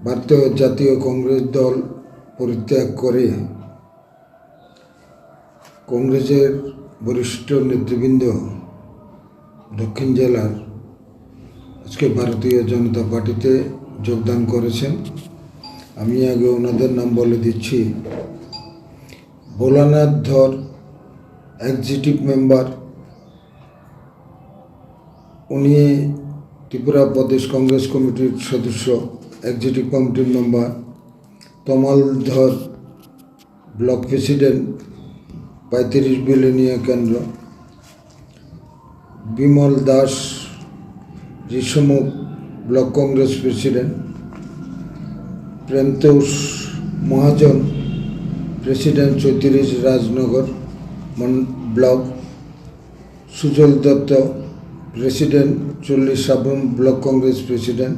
ভারতীয় জাতীয় কংগ্রেস দল পরিত্যাগ করে কংগ্রেসের বরিষ্ঠ নেতৃবৃন্দ দক্ষিণ জেলার আজকে ভারতীয় জনতা পার্টিতে যোগদান করেছেন। আমি আগে ওনাদের নাম বলে দিচ্ছি। ভোলানাথ ধর, এক্সিকিউটিভ মেম্বার, উনি ত্রিপুরা প্রদেশ কংগ্রেস কমিটির সদস্য, এক্সিকিউটিভ কমিটির মেম্বার। তমাল ধর, ব্লক প্রেসিডেন্ট 35 বিলোনিয়া কেন্দ্র। Bimal Das Rishyamukh, block Congress president. Premtosh Mahajan, president 34 Rajnagar block. Sujal Dutta, president 40 Sabroom block Congress president.